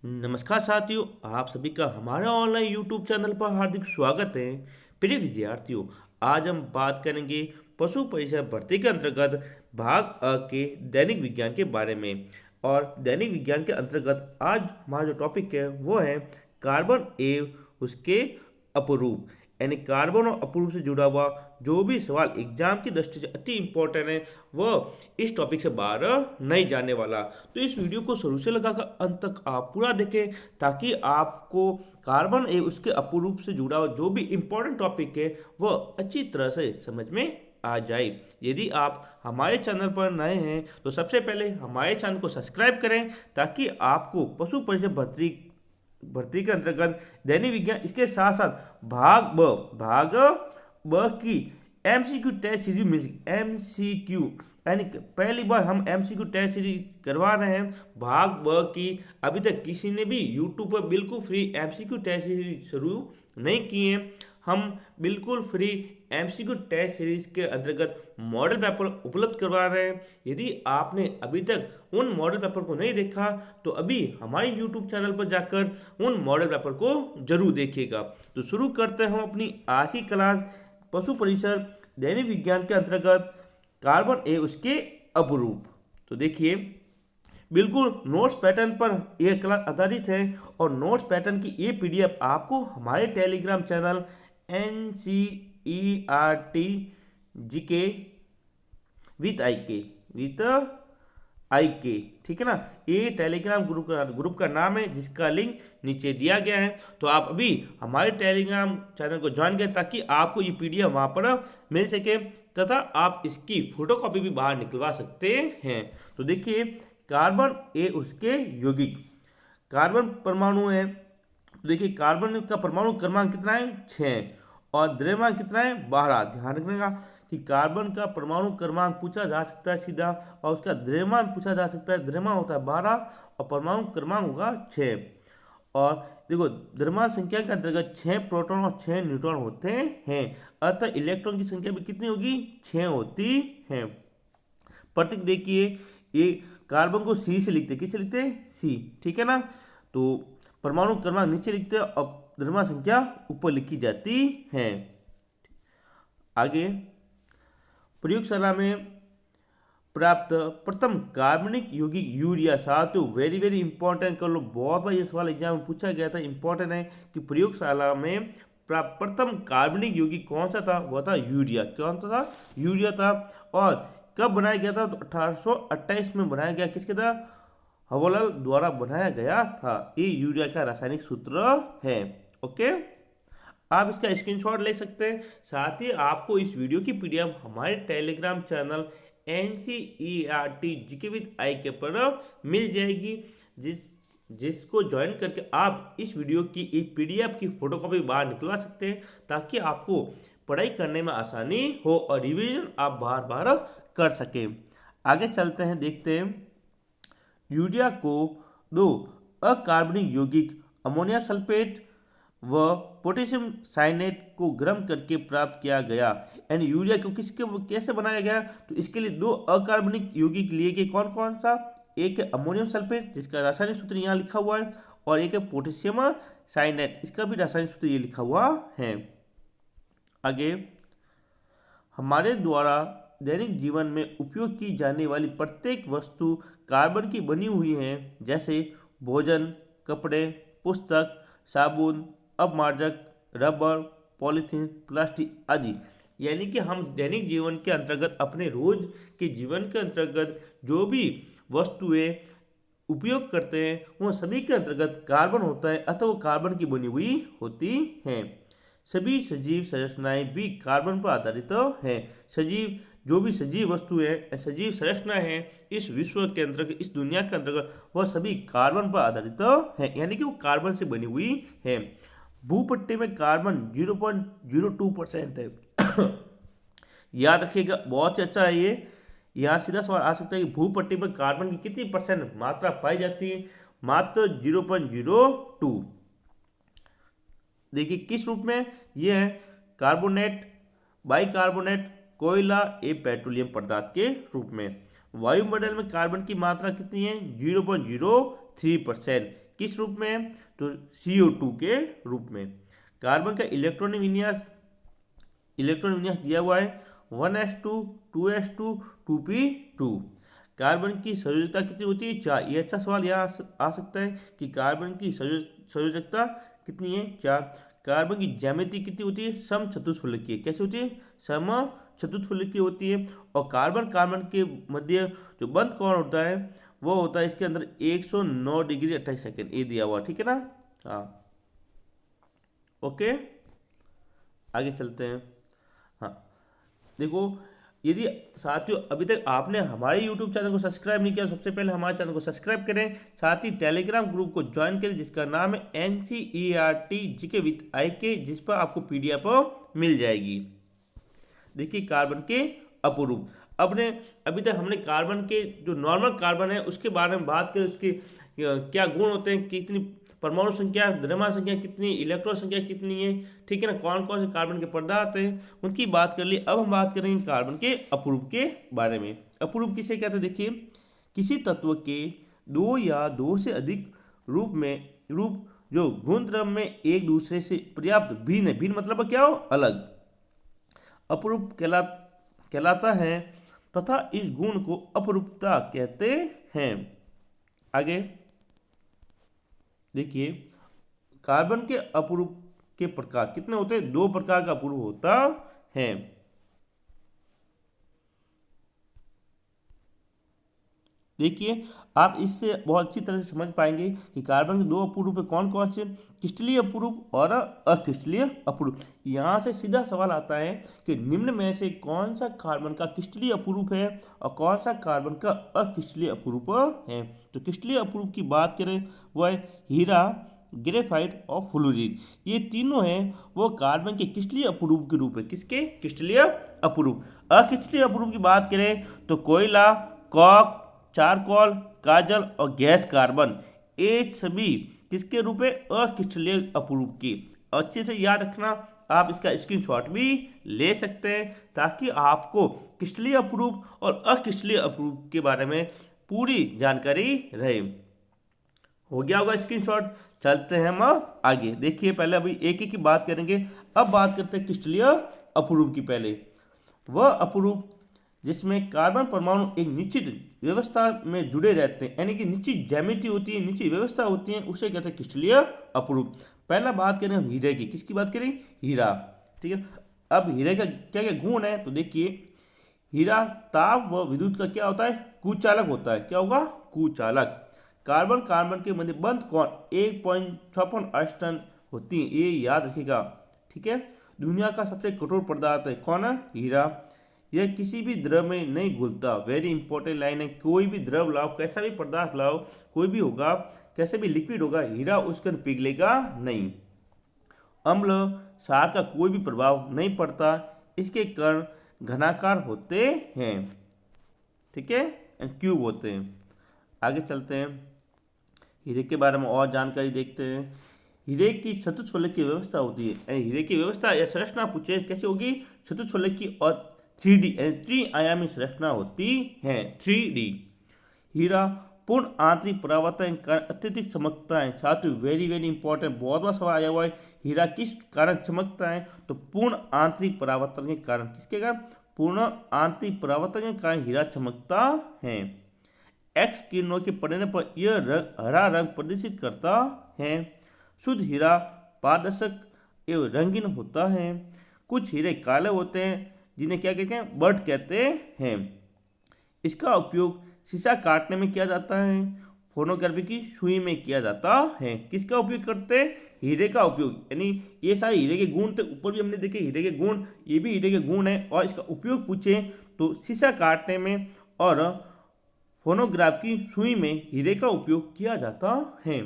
नमस्कार साथियों, आप सभी का हमारे ऑनलाइन यूट्यूब चैनल पर हार्दिक स्वागत है। प्रिय विद्यार्थियों, आज हम बात करेंगे पशु परिचय भर्ती के अंतर्गत भाग अ के दैनिक विज्ञान के बारे में। और दैनिक विज्ञान के अंतर्गत आज हमारा जो टॉपिक है वो है कार्बन एवं उसके अपरूप। यानी कार्बन और अपरूप से जुड़ा हुआ जो भी सवाल एग्जाम की दृष्टि से अति इंपॉर्टेंट है वह इस टॉपिक से बाहर नहीं जाने वाला। तो इस वीडियो को शुरू से लगाकर अंत तक आप पूरा देखें ताकि आपको कार्बन एवं उसके अपरूप से जुड़ा हुआ जो भी इंपॉर्टेंट टॉपिक है वह अच्छी तरह से समझ में आ जाए। यदि आप हमारे चैनल पर नए हैं तो सबसे पहले हमारे चैनल को सब्सक्राइब करें ताकि आपको पशु परिचय भर्ती के अंतर्गत दैनिक विज्ञान इसके साथ साथ भाग ब की एमसीक्यू टेस्ट सीरीज मिल एमसीक्यू यानी कि पहली बार हम एमसीक्यू टेस्ट सीरीज करवा रहे हैं भाग ब की। अभी तक किसी ने भी यूट्यूब पर बिल्कुल फ्री एमसीक्यू टेस्ट सीरीज शुरू नहीं किए हैं। हम बिल्कुल फ्री एमसीक्यू टेस्ट सीरीज के अंतर्गत मॉडल पेपर उपलब्ध करवा रहे हैं। यदि आपने अभी तक उन मॉडल पेपर को नहीं देखा तो अभी हमारे यूट्यूब चैनल पर जाकर उन मॉडल पेपर को जरूर देखिएगा। तो शुरू करते हैं हम अपनी आज की क्लास पशु परिसर दैनिक विज्ञान के अंतर्गत कार्बन ए उसके अपरूप। तो देखिए, बिल्कुल नोट्स पैटर्न पर यह क्लास आधारित है और नोट्स पैटर्न की ये पीडीएफ आपको हमारे Telegram channel NCERT GK with I के, ठीक है ना। ये टेलीग्राम ग्रुप का नाम है जिसका लिंक नीचे दिया गया है। तो आप अभी हमारे टेलीग्राम चैनल को ज्वाइन करें ताकि आपको ये पीडीएफ वहाँ पर मिल सके तथा आप इसकी फोटोकॉपी भी बाहर निकलवा सकते हैं। तो देखिए, कार्बन ए उसके यौगिक कार्बन परमाणु है। तो देखिए, कार्बन का परमाणु क्रमांक कितना है 6 और द्रव्यमान कितना है 12। ध्यान रखने का कि कार्बन का परमाणु क्रमांक पूछा जा सकता है सीधा और उसका द्रव्यमान पूछा जा सकता है। द्रव्यमान होता है 12 और परमाणु क्रमांक होगा 6। और देखो, द्रव्यमान संख्या के अंतर्गत 6 प्रोटॉन और 6 न्यूट्रॉन होते हैं। अतः इलेक्ट्रॉन की संख्या भी कितनी होगी 6 होती है। प्रतीक देखिए, ये कार्बन को सी से लिखते, किससे लिखते हैं सी, ठीक है ना। तो परमाणु क्रमांक नीचे लिखते हैं और द्रव्यमान संख्या ऊपर लिखी जाती है। आगे, प्रयोगशाला में प्राप्त प्रथम कार्बनिक यौगिक यूरिया। साथियों वेरी वेरी इंपॉर्टेंट कर लो, बहुत बार ये सवाल एग्जाम में पूछा गया था। इंपॉर्टेंट है कि प्रयोगशाला में प्राप्त प्रथम कार्बनिक यौगिक कौन सा था, वह था यूरिया। कौन सा था, यूरिया था। और कब बनाया गया था, तो 1828 में बनाया गया। किसके था, हवलल द्वारा बनाया गया था। ये यूरिया का रासायनिक सूत्र है। ओके, आप इसका स्क्रीनशॉट ले सकते हैं। साथ ही आपको इस वीडियो की पीडीएफ हमारे Telegram channel NCERT GK with I के पर मिल जाएगी, जिसको ज्वाइन करके आप इस वीडियो की एक पीडीएफ की फोटोकॉपी बाहर निकलवा सकते हैं ताकि आपको पढ़ाई करने में आसानी हो और रिवीजन आप बार बार कर सकें। आगे चलते हैं, देखते हैं। यूरिया को दो अकार्बनिक यौगिक अमोनिया सल्फेट व पोटेशियम साइनेट को गर्म करके प्राप्त किया गया। यानी यूरिया को किसके कैसे बनाया गया, तो इसके लिए दो अकार्बनिक यौगिक लिए गए। कौन कौन सा, एक है अमोनियम सल्फेट जिसका रासायनिक सूत्र यहाँ लिखा हुआ है और एक है पोटेशियम साइनेट, इसका भी रासायनिक सूत्र ये लिखा हुआ है। आगे, हमारे द्वारा दैनिक जीवन में उपयोग की जाने वाली प्रत्येक वस्तु कार्बन की बनी हुई है, जैसे भोजन, कपड़े, पुस्तक, साबुन, अपमार्जक, रबर, पॉलीथीन, प्लास्टिक आदि। यानी कि हम दैनिक जीवन के अंतर्गत अपने रोज के जीवन के अंतर्गत जो भी वस्तुएं उपयोग करते हैं वह सभी के अंतर्गत कार्बन होता है, अतः वो कार्बन की बनी हुई होती हैं। सभी सजीव संरचनाएं भी कार्बन पर आधारित हैं। सजीव जो भी सजीव वस्तुएं सजीव संरचना है इस विश्व के अंतर्गत, इस दुनिया के अंतर्गत, वह सभी कार्बन पर आधारित हैं, यानी कि वो कार्बन से बनी हुई है। भूपट्टे में कार्बन 0.02% है। याद रखिएगा, बहुत ही अच्छा है ये। यहाँ सीधा सवाल आ सकता है कि भूपट्टी पर कार्बन की कितनी परसेंट मात्रा पाई जाती है, मात्र 0.02। देखिए किस रूप में, यह है कार्बोनेट, बाइकार्बोनेट, कोयला, पेट्रोलियम पदार्थ के रूप में। वायुमंडल में कार्बन की मात्रा कितनी है? 0.03%। किस रूप में है? तो CO2 के रूप में। कार्बन का इलेक्ट्रॉनिक विन्यास दिया हुआ है 1s2 2s2 2p2। कार्बन की संयोजकता कितनी होती है? 4। ये अच्छा सवाल यहाँ आ सकता है कि कार्बन की संयोजकता कितनी है? 4। कार्बन की ज्यामिति कितनी होती है? समचतुष्फलकीय। कैसे होती है? समचतुष्फलकीय होती है। और कार्बन के मध्य जो बंध कोण होता है वो होता है इसके अंदर 109 डिग्री 28 सेकेंड। ये दिया हुआ, ठीक है ना? हाँ, ओके, आगे चलते हैं। हाँ, देखो, यदि साथियों अभी तक आपने हमारे YouTube चैनल को सब्सक्राइब नहीं किया, सबसे पहले हमारे चैनल को सब्सक्राइब करें। साथ ही टेलीग्राम ग्रुप को ज्वाइन करें जिसका नाम है NCERT GK विद IK, जिस पर आपको PDF मिल जाएगी। देखिए, कार्बन के अपरूप। अभी तक हमने कार्बन के जो नॉर्मल कार्बन है उसके बारे में बात करें, उसके क्या गुण होते हैं, कितनी परमाणु संख्या, द्रव्यमान संख्या कितनी, इलेक्ट्रॉन संख्या कितनी है, ठीक है ना, कौन कौन से कार्बन के पदार्थ हैं, उनकी बात कर ली। अब हम बात करेंगे कार्बन के अपरूप के बारे में। अपरूप किसे कहते हैं? देखिए, किसी तत्व के दो या दो से अधिक रूप जो गुण द्रव्य में एक दूसरे से पर्याप्त भिन्न है। भिन्न मतलब क्या हो? अलग। अपरूप कहलाता है तथा इस गुण को अपरूपता कहते हैं। आगे देखिए, कार्बन के अपरूप के प्रकार कितने होते हैं? 2 प्रकार का अपरूप होता है। देखिए, आप इससे बहुत अच्छी तरह से समझ पाएंगे कि कार्बन के 2 अपरूप है। कौन कौन से? क्रिस्टलीय अपरूप और अक्रिस्टलीय अपरूप। यहाँ से सीधा सवाल आता है कि निम्न में से कौन सा कार्बन का क्रिस्टलीय अपरूप है और कौन सा कार्बन का अक्रिस्टलीय अपरूप है। तो क्रिस्टलीय अपरूप की बात करें, वह है हीरा, ग्रेफाइट और फ्लोरीन। ये तीनों हैं वो कार्बन के क्रिस्टलीय अपरूप के रूप है। किसके? क्रिस्टलीय अपरूप। अक्रिस्टलीय अपरूप की बात करें तो कोयला, कॉक, चारकोल, काजल और गैस कार्बन, ये सभी किसके रूप है? अक्रिस्टलीय अपरूप की। अच्छे से याद रखना, आप इसका स्क्रीनशॉट भी ले सकते हैं ताकि आपको क्रिस्टलीय अपरूप और अक्रिस्टलीय अपरूप के बारे में पूरी जानकारी रहे। हो गया होगा स्क्रीनशॉट। चलते हैं हम आगे। देखिए, पहले अभी एक एक की बात करेंगे। अब बात करते हैं क्रिस्टलीय अपरूप की। पहले वह अपरूप जिसमें कार्बन परमाणु एक निश्चित व्यवस्था में जुड़े रहते हैं, यानी कि निश्चित ज्यामिति होती है, निश्चित व्यवस्था होती है, उसे कहते हैं क्रिस्टलीय अपरूप। पहला बात करें हम हीरे की। किसकी बात करें? हीरा, ठीक है। अब हीरे का क्या क्या गुण है? तो देखिए, हीरा ताप व विद्युत का क्या होता है? कुचालक होता है। क्या होगा? कुचालक। कार्बन के मध्य बंध कोण 1.56 एंगस्ट्रॉम होती है, ये याद रखिएगा, ठीक है। दुनिया का सबसे कठोर पदार्थ है कौन है? हीरा। यह किसी भी द्रव में नहीं घुलता। वेरी इंपॉर्टेंट लाइन है। कोई भी द्रव लाओ, कैसा भी पदार्थ लाओ, कोई भी होगा, कैसे भी लिक्विड होगा, हीरा उसके अंदर पिघलेगा नहीं। अम्ल क्षार का कोई भी प्रभाव नहीं पड़ता। इसके कण घनाकार होते हैं, ठीक है, क्यूब होते हैं। आगे चलते हैं, हीरे के बारे में और जानकारी देखते हैं। हीरे की चतुष्फलक की व्यवस्था होती है। हीरे की व्यवस्था या संरचना पूछे कैसे होगी? चतुष्फलक की और 3D यानी त्रिआयामी संरचना होती है। 3D। हीरा पूर्ण आंतरिक परावर्तन के कारण अत्यधिक चमकता है। साथियों, वेरी वेरी इंपॉर्टेंट, बहुत बार सवाल आया हुआ है। हीरा किस कारण चमकता है? तो पूर्ण आंतरिक परावर्तन के कारण। किसके कारण? पूर्ण आंतरिक परावर्तन के कारण हीरा चमकता है। एक्स किरणों के पड़ने पर यह रंग हरा रंग प्रदर्शित करता है। शुद्ध हीरा पारदर्शक एवं रंगीन होता है। कुछ हीरे काले होते हैं जिन्हें क्या कहते हैं? बर्ट कहते हैं। इसका उपयोग शीशा काटने में किया जाता है। फोनोग्राफी की सुई में किया जाता है। किसका उपयोग करते हैं? हीरे का उपयोग। यानी ये सारे हीरे के गुण थे, ऊपर भी हमने देखे हीरे के गुण, ये भी हीरे के गुण है। और इसका उपयोग पूछे तो शीशा काटने में और फोनोग्राफ की सुई में हीरे का उपयोग किया जाता है।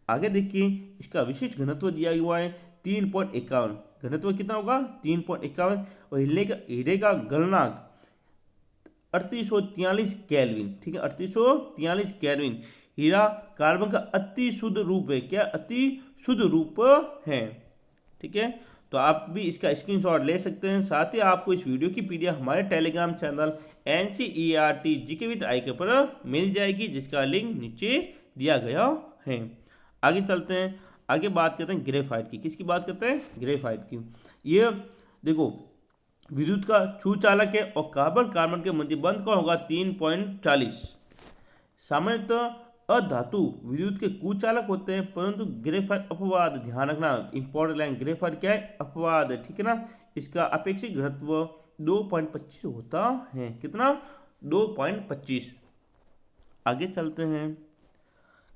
आगे देखिए, इसका विशिष्ट घनत्व दिया हुआ है 3.51। घनत्व कितना होगा? 3.51। और हीरे का गलनांक 3843 केल्विन, ठीक है, 3843 केल्विन। हीरा कार्बन का अति शुद्ध रूप है। क्या? अति शुद्ध रूप है, ठीक है। तो आप भी इसका स्क्रीनशॉट ले सकते हैं। साथ ही आपको इस वीडियो की पीडीएफ हमारे Telegram channel NCERT GK with IK पर मिल जाएगी, जिसका लिंक नीचे दिया गया है। आगे चलते हैं, आगे बात करते हैं ग्रेफाइट की। किसकी बात करते हैं? ग्रेफाइट की। ये देखो विद्युत का सुचालक है और कार्बन कार्बन के मध्य बंध कौन होगा? 3.40। सामान्यतः अधातु विद्युत के कुचालक होते हैं, परंतु ग्रेफाइट अपवाद। ध्यान रखना, इंपॉर्टेंट लाइन, ग्रेफाइट क्या है? अपवाद है, ठीक है ना। इसका अपेक्षित घनत्व 2.25 होता है। कितना? 2.25। आगे चलते हैं।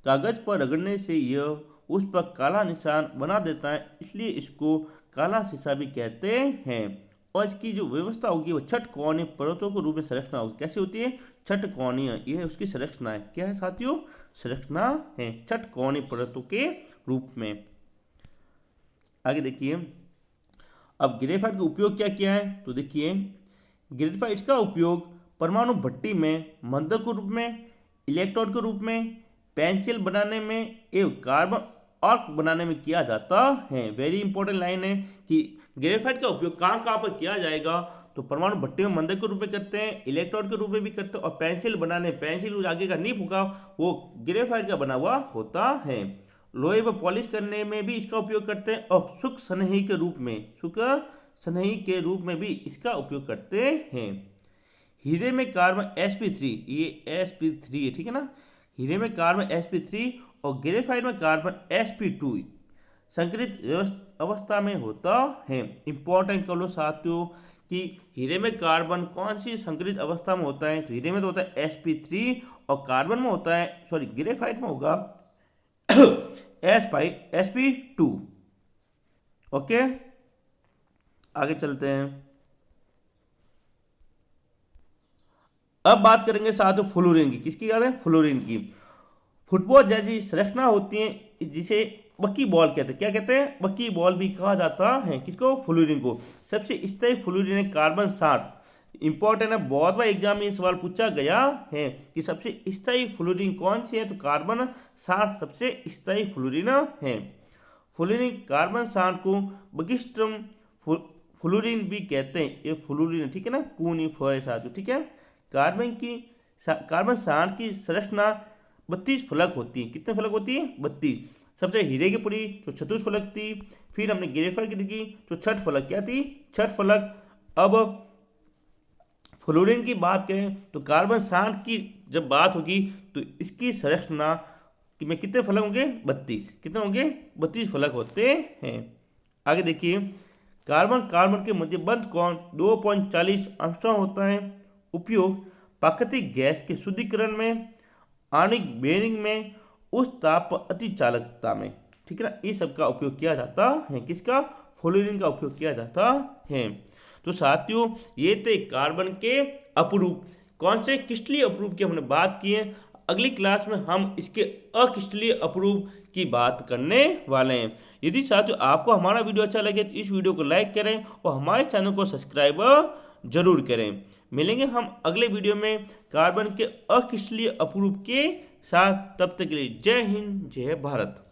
कागज पर रगड़ने से यह उस पर काला निशान बना देता है, इसलिए इसको काला शीशा भी कहते हैं। और इसकी जो व्यवस्था होगी वो षटकोणीय परतों के रूप में संरचना होगी। कैसी होती है? षटकोणीय, यह उसकी संरचना है। क्या है साथियों? संरचना है षटकोणीय परतों के रूप में। आगे देखिए, अब ग्रेफाइट का उपयोग क्या किया है? तो देखिए, ग्रेफाइट का उपयोग परमाणु भट्टी में मंदक के रूप में, इलेक्ट्रोड के रूप में, पेंसिल बनाने में एवं कार्बन आर्क बनाने में किया जाता है। वेरी इंपॉर्टेंट लाइन है कि ग्रेफाइट का उपयोग कहाँ कहाँ पर किया जाएगा? तो परमाणु भट्टी में मंदक के रूप में करते हैं, इलेक्ट्रोड के रूप में भी करते हैं, और पेंसिल बनाने, पेंसिल आगे का नीब होगा वो ग्रेफाइट का बना हुआ होता है। लोहे पर पॉलिश करने में भी इसका उपयोग करते हैं, और शुष्क सनही के रूप में, शुष्क सनही के रूप में भी इसका उपयोग करते हैं। हीरे में कार्बन sp3, ये sp3 है, ठीक है ना। हीरे में कार्बन sp3 और ग्रेफाइट में कार्बन sp2 संकरित अवस्था में होता है। इंपॉर्टेंट कर लो साथियों कि हीरे में कार्बन कौन सी संकरित अवस्था में होता है? तो हीरे में तो होता है sp3 और कार्बन में होता है, सॉरी ग्रेफाइट में होगा sp2। ओके, आगे चलते हैं। अब बात करेंगे साथियों फ्लोरीन की। किसकी याद है? फ्लोरीन की। फुटबॉल जैसी संरचना होती है जिसे बक्की बॉल कहते हैं। क्या कहते हैं? बक्की बॉल भी कहा जाता है। किसको? फ्लोरीन को। सबसे स्थायी फ्लोरीन है कार्बन 60। इंपॉर्टेंट है, बहुत बार एग्जाम में ये सवाल पूछा गया है कि सबसे स्थायी फ्लोरीन कौन सी है? तो कार्बन 60 सबसे स्थायी फ्लोरीन है। फ्लोरीन कार्बन 60 को बगिस्ट्रम फ्लोरीन भी कहते हैं। ये फ्लोरीन है, ठीक है ना, कूनी फय साथियों, ठीक है। कार्बन 60 की संरचना 32 फलक होती है। कितने फलक होती है? 32। सबसे हीरे की पड़ी तो 36 फलक थी, फिर हमने ग्रेफाइट की देखी तो 6 फलक। क्या थी? 6 फलक। अब फ्लोरीन की बात करें तो कार्बन 60 की जब बात होगी तो इसकी संरचना में कितने फलक होंगे? 32। कितने होंगे? 32 फलक होते हैं। आगे देखिए, कार्बन कार्बन के मध्य बंध कोण 2.40 एंगस्ट्रॉम होता है। उपयोग प्राकृतिक गैस के शुद्धिकरण में, आणविक बेयरिंग में, उस ताप अति चालकता में, ठीक है ना, इस सब का उपयोग किया जाता है। किसका? फ्लोरीन का उपयोग किया जाता है। तो साथियों ये थे कार्बन के अपरूप। कौन से? क्रिस्टलीय अपरूप की हमने बात की है। अगली क्लास में हम इसके अक्रिस्टलीय अपरूप की बात करने वाले हैं। यदि साथियों आपको हमारा वीडियो अच्छा लगे तो इस वीडियो को लाइक करें और हमारे चैनल को सब्सक्राइब जरूर करें। मिलेंगे हम अगले वीडियो में कार्बन के अक्रिस्टलीय अपरूप के साथ। तब तक के लिए जय हिंद, जय भारत।